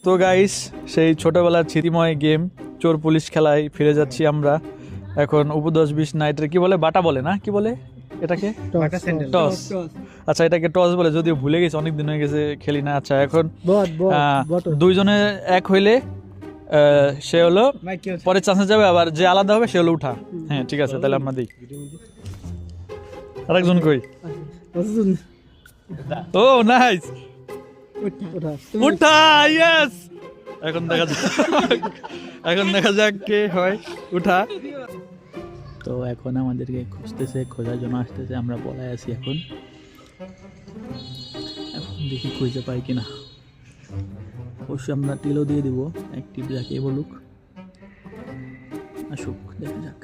তো গাইস, সেই ছোটবেলার স্মৃতিময় গেম চোর পুলিশ খেলায় ফিরে যাচ্ছি আমরা এখন। উপ 10-20 নাইটের কি বলে, বাটা বলে না, কি বলে এটাকে? টস। আচ্ছা, এটাকে টস বলে, যদিও ভুলে গেছি, অনেক দিন হয়ে গেছে খেলি না। আচ্ছা, এখন দুইজনে এক হইলে সে হলো পরের চান্সে যাবে, আবার যে আলাদা হবে সে হলো উঠা। হ্যাঁ ঠিক আছে, তাহলে আমরা দিই। আরেকজন কই? ও নাইস, উঠা, ইয়েস। এখন দেখা যাক কে হয় উঠা। তো এখন আমাদেরকে খুঁজতেছে, খোঁজার জন্য আসতেছে, আমরা পলায় আছি এখন। এখন দেখি খুঁজে পাই কিনা। অবশ্যই আমরা টিলও দিয়ে দিব, অ্যাক্টিভ যাকে বলুক, আসুক দেখা যাক।